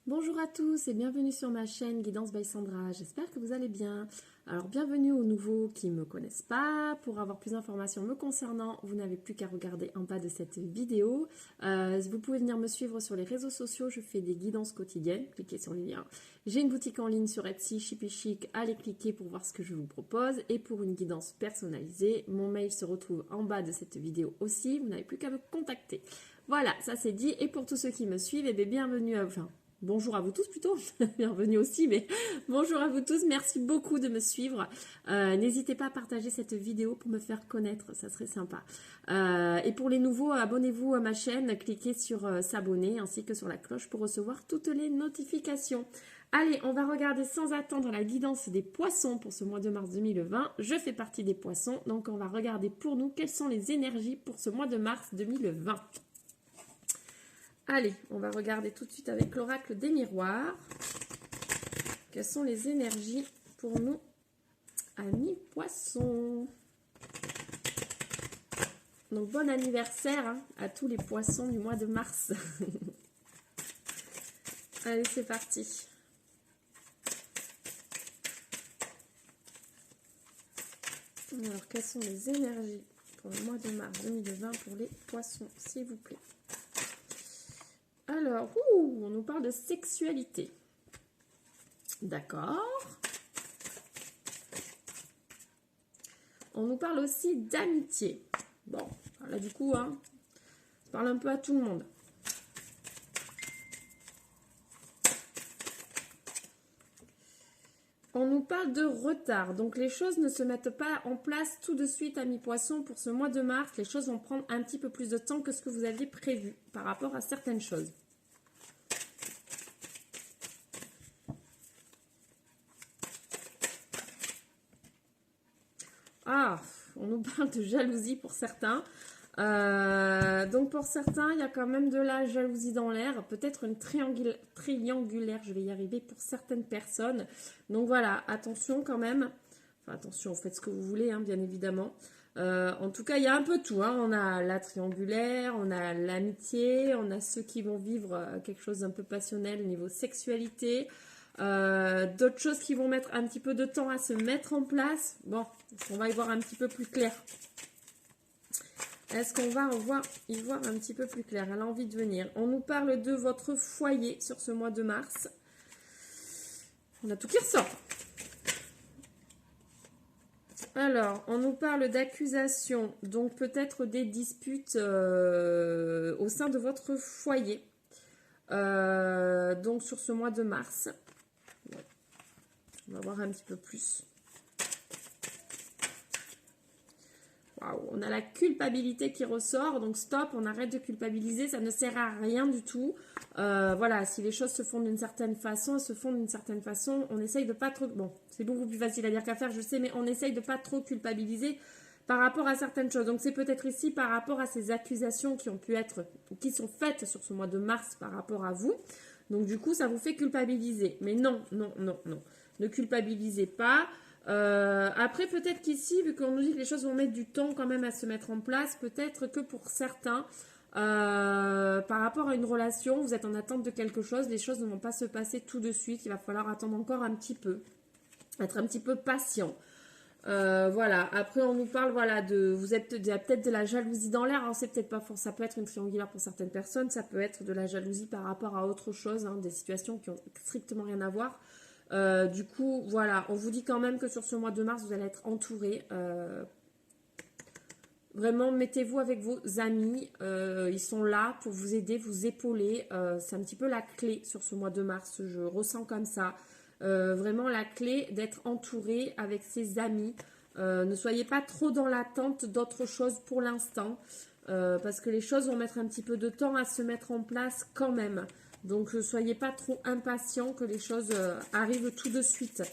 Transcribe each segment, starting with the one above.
Bonjour à tous et bienvenue sur ma chaîne Guidance by Sandra, j'espère que vous allez bien. Alors bienvenue aux nouveaux qui ne me connaissent pas. Pour avoir plus d'informations me concernant, vous n'avez plus qu'à regarder en bas de cette vidéo. Vous pouvez venir me suivre sur les réseaux sociaux, je fais des guidances quotidiennes, cliquez sur les liens. J'ai une boutique en ligne sur Etsy, Chippy Chic, allez cliquer pour voir ce que je vous propose. Et pour une guidance personnalisée, mon mail se retrouve en bas de cette vidéo aussi, vous n'avez plus qu'à me contacter. Voilà, ça c'est dit. Et pour tous ceux qui me suivent, bienvenue à vous. Bonjour à vous tous plutôt, bienvenue aussi, mais bonjour à vous tous, merci beaucoup de me suivre. N'hésitez pas à partager cette vidéo pour me faire connaître, ça serait sympa. Et pour les nouveaux, abonnez-vous à ma chaîne, cliquez sur s'abonner ainsi que sur la cloche pour recevoir toutes les notifications. Allez, on va regarder sans attendre la guidance des poissons pour ce mois de mars 2020. Je fais partie des poissons, donc on va regarder pour nous quelles sont les énergies pour ce mois de mars 2020. Allez, on va regarder tout de suite avec l'oracle des miroirs. Quelles sont les énergies pour nous, amis poissons? Donc, bon anniversaire à tous les poissons du mois de mars. Allez, c'est parti. Alors, quelles sont les énergies pour le mois de mars 2020 pour les poissons, s'il vous plaît? Alors, on nous parle de sexualité. D'accord. On nous parle aussi d'amitié. Bon, là du coup, ça parle un peu à tout le monde. On nous parle de retard. Donc, les choses ne se mettent pas en place tout de suite, amis poissons, pour ce mois de mars. Les choses vont prendre un petit peu plus de temps que ce que vous aviez prévu par rapport à certaines choses. Ah, on nous parle de jalousie pour certains. Donc pour certains, il y a quand même de la jalousie dans l'air, peut-être une triangulaire, je vais y arriver pour certaines personnes. Donc voilà, attention quand même. Enfin attention, faites ce que vous voulez, bien évidemment. En tout cas, il y a un peu tout. On a la triangulaire, on a l'amitié, on a ceux qui vont vivre quelque chose d'un peu passionnel au niveau sexualité. D'autres choses qui vont mettre un petit peu de temps à se mettre en place. Bon, on va y voir un petit peu plus clair. Est-ce qu'on va y voir un petit peu plus clair? Elle a envie de venir. On nous parle de votre foyer sur ce mois de mars. On a tout qui ressort. Alors, on nous parle d'accusations, donc peut-être des disputes au sein de votre foyer. Donc sur ce mois de mars. On va voir un petit peu plus. Waouh, on a la culpabilité qui ressort, donc stop, on arrête de culpabiliser, ça ne sert à rien du tout. Voilà, si les choses se font d'une certaine façon, on essaye de pas trop... Bon, c'est beaucoup plus facile à dire qu'à faire, je sais, mais on essaye de pas trop culpabiliser par rapport à certaines choses. Donc c'est peut-être ici par rapport à ces accusations qui sont faites sur ce mois de mars par rapport à vous. Donc du coup, ça vous fait culpabiliser. Mais non, non, non, non. Ne culpabilisez pas. Après, peut-être qu'ici, vu qu'on nous dit que les choses vont mettre du temps quand même à se mettre en place, peut-être que pour certains, par rapport à une relation, vous êtes en attente de quelque chose, les choses ne vont pas se passer tout de suite, il va falloir attendre encore un petit peu, être un petit peu patient. Voilà, après on nous parle, voilà, il y a peut-être de la jalousie dans l'air, alors c'est peut-être pas fort, ça peut être une triangulaire pour certaines personnes, ça peut être de la jalousie par rapport à autre chose, des situations qui ont strictement rien à voir. Du coup, voilà, on vous dit quand même que sur ce mois de mars, vous allez être entouré. Vraiment, mettez-vous avec vos amis. Ils sont là pour vous aider, vous épauler. C'est un petit peu la clé sur ce mois de mars. Je ressens comme ça. Vraiment la clé d'être entouré avec ses amis. Ne soyez pas trop dans l'attente d'autre chose pour l'instant. Parce que les choses vont mettre un petit peu de temps à se mettre en place quand même. Donc, ne soyez pas trop impatient que les choses arrivent tout de suite.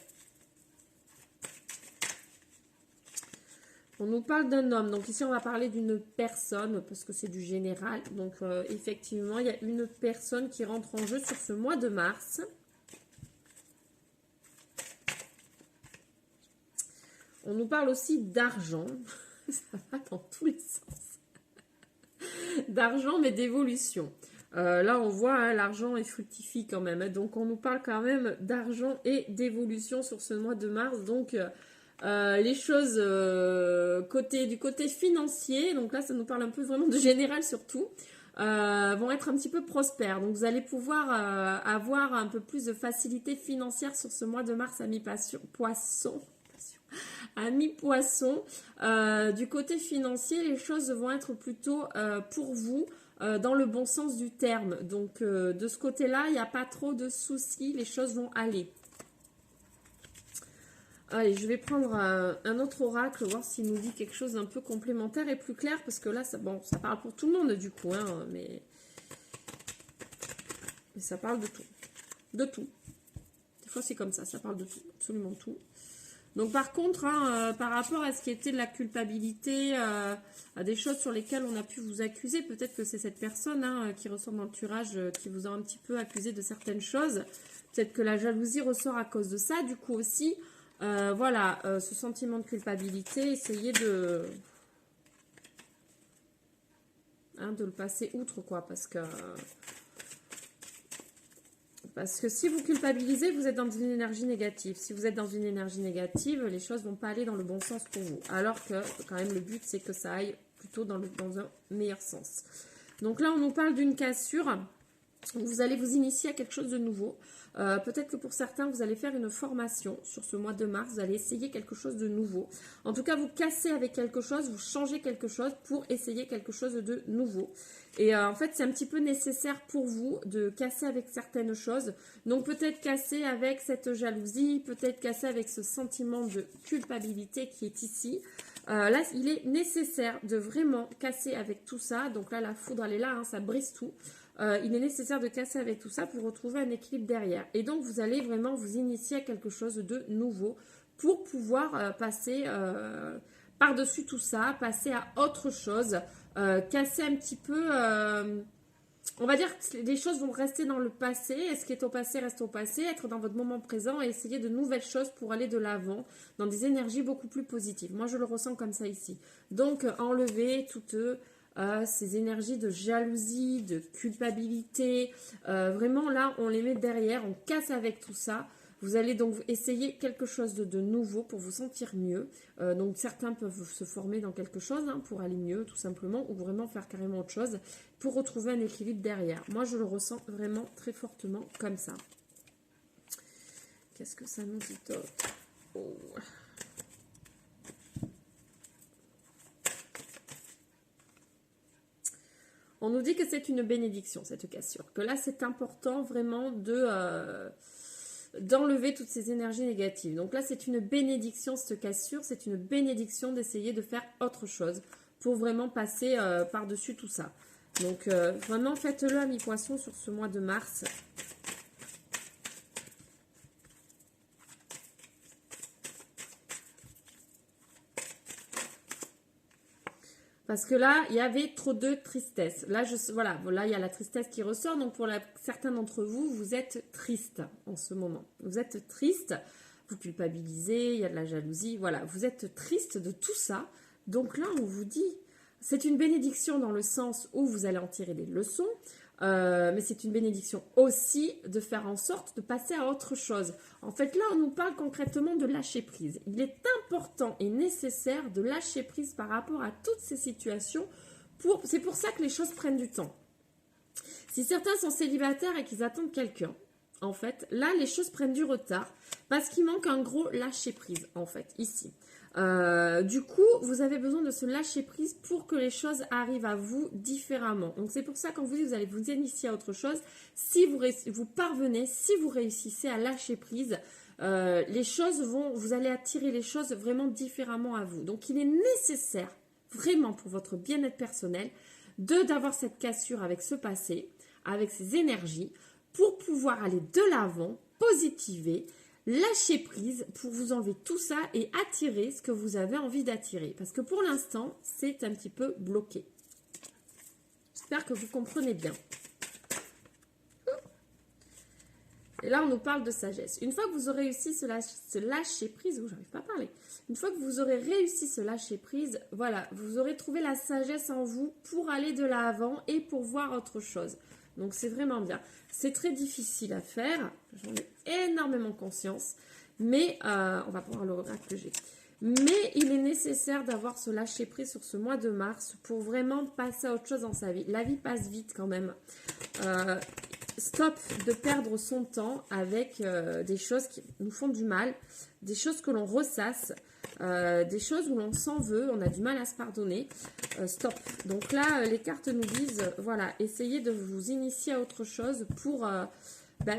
On nous parle d'un homme. Donc, ici, on va parler d'une personne parce que c'est du général. Donc, effectivement, il y a une personne qui rentre en jeu sur ce mois de mars. On nous parle aussi d'argent. Ça va dans tous les sens. D'argent, mais d'évolution. Là, on voit, hein, l'argent est fructifie quand même. Hein. Donc, on nous parle quand même d'argent et d'évolution sur ce mois de mars. Donc, les choses du côté financier, donc là, ça nous parle un peu vraiment de général surtout, vont être un petit peu prospères. Donc, vous allez pouvoir avoir un peu plus de facilité financière sur ce mois de mars à mi-poisson. À mi-poisson, du côté financier, les choses vont être plutôt pour vous dans le bon sens du terme. Donc, de ce côté-là, il n'y a pas trop de soucis, les choses vont aller. Allez, je vais prendre un autre oracle, voir s'il nous dit quelque chose d'un peu complémentaire et plus clair, parce que là, ça parle pour tout le monde du coup, hein, mais ça parle de tout. De tout. Des fois, c'est comme ça parle de tout, absolument tout. Donc par contre, hein, par rapport à ce qui était de la culpabilité, à des choses sur lesquelles on a pu vous accuser, peut-être que c'est cette personne hein, qui ressort dans le tirage, qui vous a un petit peu accusé de certaines choses. Peut-être que la jalousie ressort à cause de ça. Du coup aussi, voilà, ce sentiment de culpabilité, essayez de le passer outre, quoi, parce que si vous culpabilisez, vous êtes dans une énergie négative. Si vous êtes dans une énergie négative, les choses ne vont pas aller dans le bon sens pour vous. Alors que, quand même, le but, c'est que ça aille plutôt dans un meilleur sens. Donc là, on nous parle d'une cassure. Vous allez vous initier à quelque chose de nouveau. Peut-être que pour certains, vous allez faire une formation sur ce mois de mars. Vous allez essayer quelque chose de nouveau. En tout cas, vous cassez avec quelque chose, vous changez quelque chose pour essayer quelque chose de nouveau. Et en fait, c'est un petit peu nécessaire pour vous de casser avec certaines choses. Donc peut-être casser avec cette jalousie, peut-être casser avec ce sentiment de culpabilité qui est ici. Là, il est nécessaire de vraiment casser avec tout ça. Donc là, la foudre, elle est là, hein, ça brise tout. Il est nécessaire de casser avec tout ça pour retrouver un équilibre derrière. Et donc, vous allez vraiment vous initier à quelque chose de nouveau pour pouvoir passer par-dessus tout ça, passer à autre chose, casser un petit peu... on va dire que les choses vont rester dans le passé. Et ce qui est au passé reste au passé. Être dans votre moment présent et essayer de nouvelles choses pour aller de l'avant dans des énergies beaucoup plus positives. Moi, je le ressens comme ça ici. Donc, enlever toutes... ces énergies de jalousie, de culpabilité, vraiment là on les met derrière, on casse avec tout ça. Vous allez donc essayer quelque chose de nouveau pour vous sentir mieux. Donc certains peuvent se former dans quelque chose hein, pour aller mieux tout simplement, ou vraiment faire carrément autre chose pour retrouver un équilibre derrière. Moi je le ressens vraiment très fortement comme ça. Qu'est-ce que ça nous dit d'autre? Oh. On nous dit que c'est une bénédiction, cette cassure. Que là, c'est important vraiment d'enlever toutes ces énergies négatives. Donc là, c'est une bénédiction, cette cassure. C'est une bénédiction d'essayer de faire autre chose pour vraiment passer par-dessus tout ça. Donc, vraiment, faites-le à mi-poisson sur ce mois de mars. Parce que là, il y avait trop de tristesse. Là, voilà, là, il y a la tristesse qui ressort. Donc, pour certains d'entre vous, vous êtes triste en ce moment. Vous êtes triste, vous culpabilisez, il y a de la jalousie. Voilà, vous êtes triste de tout ça. Donc là, on vous dit, c'est une bénédiction dans le sens où vous allez en tirer des leçons. Mais c'est une bénédiction aussi de faire en sorte de passer à autre chose. En fait, là, on nous parle concrètement de lâcher prise. Il est important et nécessaire de lâcher prise par rapport à toutes ces situations. C'est pour ça que les choses prennent du temps. Si certains sont célibataires et qu'ils attendent quelqu'un, en fait, là, les choses prennent du retard parce qu'il manque un gros lâcher prise, en fait, ici. Du coup, vous avez besoin de se lâcher prise pour que les choses arrivent à vous différemment. Donc, c'est pour ça quand vous allez vous initier à autre chose, si vous parvenez, si vous réussissez à lâcher prise, les choses vous allez attirer les choses vraiment différemment à vous. Donc, il est nécessaire, vraiment pour votre bien-être personnel, d'avoir cette cassure avec ce passé, avec ces énergies, pour pouvoir aller de l'avant, positiver, lâcher prise pour vous enlever tout ça et attirer ce que vous avez envie d'attirer. Parce que pour l'instant, c'est un petit peu bloqué. J'espère que vous comprenez bien. Et là, on nous parle de sagesse. Une fois que vous aurez réussi ce lâcher prise, j'arrive pas à parler. Une fois que vous aurez réussi ce lâcher prise, voilà, vous aurez trouvé la sagesse en vous pour aller de l'avant et pour voir autre chose. Donc, c'est vraiment bien. C'est très difficile à faire. J'en ai énormément conscience. Mais, on va prendre le regret que j'ai. Mais il est nécessaire d'avoir ce lâcher-prise sur ce mois de mars pour vraiment passer à autre chose dans sa vie. La vie passe vite quand même. Stop de perdre son temps avec des choses qui nous font du mal, des choses que l'on ressasse, des choses où l'on s'en veut, on a du mal à se pardonner. Stop. Donc là, les cartes nous disent, voilà, essayez de vous initier à autre chose pour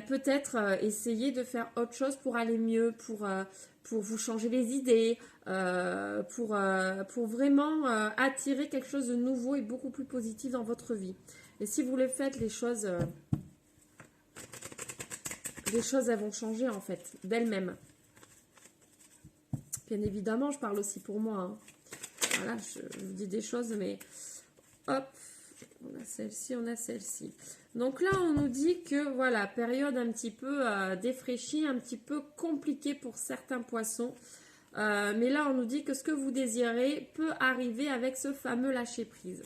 peut-être essayer de faire autre chose pour aller mieux, pour vous changer les idées, pour vraiment attirer quelque chose de nouveau et beaucoup plus positif dans votre vie. Et si vous le faites, les choses elles vont changer en fait, d'elles-mêmes. Bien évidemment, je parle aussi pour moi. Hein. Voilà, je vous dis des choses, mais hop, on a celle-ci, on a celle-ci. Donc là, on nous dit que, voilà, période un petit peu défraîchie, un petit peu compliquée pour certains poissons. Mais là, on nous dit que ce que vous désirez peut arriver avec ce fameux lâcher-prise.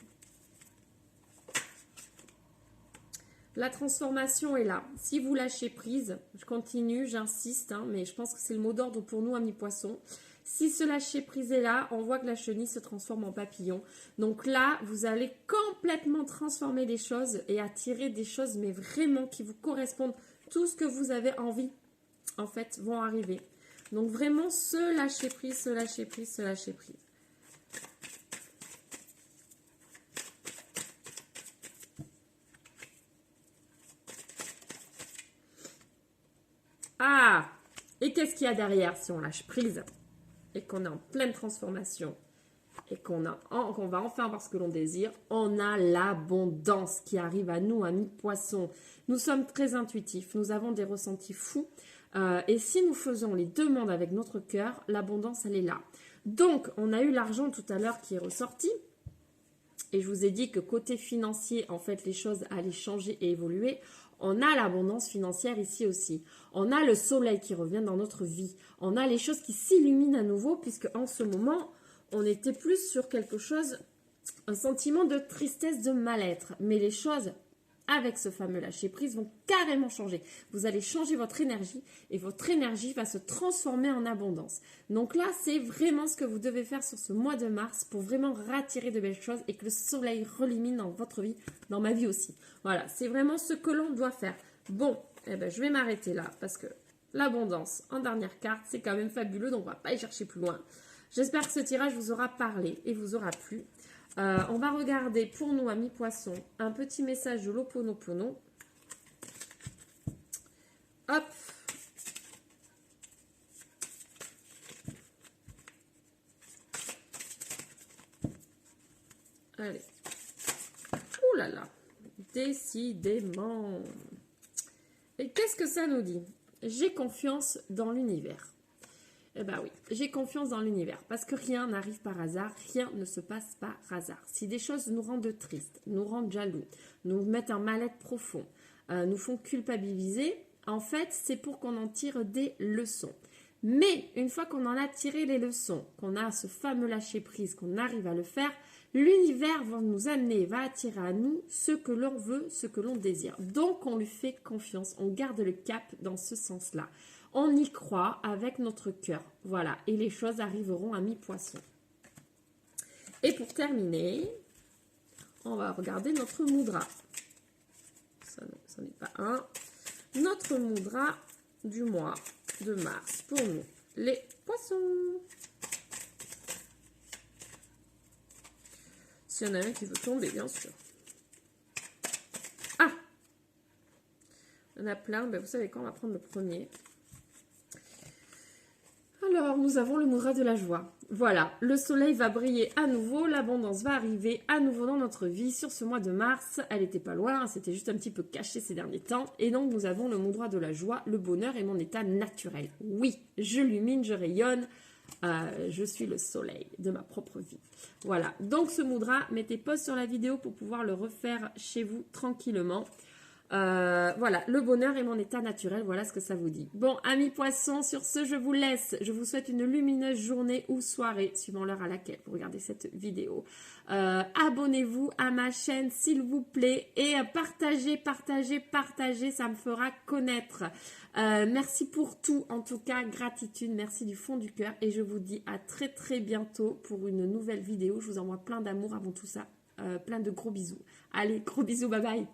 La transformation est là. Si vous lâchez prise, je continue, j'insiste, hein, mais je pense que c'est le mot d'ordre pour nous, amis poissons. Si ce lâcher prise est là, on voit que la chenille se transforme en papillon. Donc là, vous allez complètement transformer les choses et attirer des choses, mais vraiment qui vous correspondent. Tout ce que vous avez envie, en fait, vont arriver. Donc vraiment, ce lâcher prise, ce lâcher prise, ce lâcher prise. Ah! Et qu'est-ce qu'il y a derrière si on lâche prise et qu'on est en pleine transformation et qu'on va enfin avoir ce que l'on désire? On a l'abondance qui arrive à nous, amis poissons. Nous sommes très intuitifs, nous avons des ressentis fous. Et si nous faisons les demandes avec notre cœur, l'abondance, elle est là. Donc, on a eu l'argent tout à l'heure qui est ressorti. Et je vous ai dit que côté financier, en fait, les choses allaient changer et évoluer. On a l'abondance financière ici aussi. On a le soleil qui revient dans notre vie. On a les choses qui s'illuminent à nouveau, puisque en ce moment, on était plus sur quelque chose, un sentiment de tristesse, de mal-être. Mais les choses, avec ce fameux lâcher-prise, vont carrément changer. Vous allez changer votre énergie et votre énergie va se transformer en abondance. Donc là, c'est vraiment ce que vous devez faire sur ce mois de mars pour vraiment rattirer de belles choses et que le soleil relumine dans votre vie, dans ma vie aussi. Voilà, c'est vraiment ce que l'on doit faire. Bon, eh ben, je vais m'arrêter là parce que l'abondance en dernière carte, c'est quand même fabuleux, donc on ne va pas y chercher plus loin. J'espère que ce tirage vous aura parlé et vous aura plu. On va regarder pour nous, amis poissons, un petit message de l'Ho'oponopono. Hop. Allez. Ouh là là. Décidément. Et qu'est-ce que ça nous dit? J'ai confiance dans l'univers. Eh bien oui, j'ai confiance dans l'univers parce que rien n'arrive par hasard, rien ne se passe par hasard. Si des choses nous rendent tristes, nous rendent jaloux, nous mettent un mal-être profond, nous font culpabiliser, en fait, c'est pour qu'on en tire des leçons. Mais une fois qu'on en a tiré les leçons, qu'on a ce fameux lâcher-prise, qu'on arrive à le faire, l'univers va nous amener, va attirer à nous ce que l'on veut, ce que l'on désire. Donc, on lui fait confiance, on garde le cap dans ce sens-là. On y croit avec notre cœur. Voilà. Et les choses arriveront à mi-poisson. Et pour terminer, on va regarder notre moudra. Ça n'est pas un. Notre moudra du mois de mars pour nous, les poissons. S'il y en a un qui veut tomber, bien sûr. Ah! Il y en a plein. Ben, vous savez quoi, on va prendre le premier. Alors, nous avons le moudra de la joie. Voilà, le soleil va briller à nouveau, l'abondance va arriver à nouveau dans notre vie sur ce mois de mars. Elle n'était pas loin, c'était juste un petit peu caché ces derniers temps. Et donc, nous avons le moudra de la joie, le bonheur et mon état naturel. Oui, je illumine, je rayonne, je suis le soleil de ma propre vie. Voilà, donc ce moudra, mettez pause sur la vidéo pour pouvoir le refaire chez vous tranquillement. Voilà, le bonheur est mon état naturel, voilà ce que ça vous dit. Bon, amis poissons, sur ce, je vous laisse. Je vous souhaite une lumineuse journée ou soirée, suivant l'heure à laquelle vous regardez cette vidéo. Abonnez-vous à ma chaîne, s'il vous plaît, et partagez, ça me fera connaître. Merci pour tout, en tout cas, gratitude, merci du fond du cœur, et je vous dis à très très bientôt pour une nouvelle vidéo. Je vous envoie plein d'amour avant tout ça, plein de gros bisous. Allez, gros bisous, bye bye.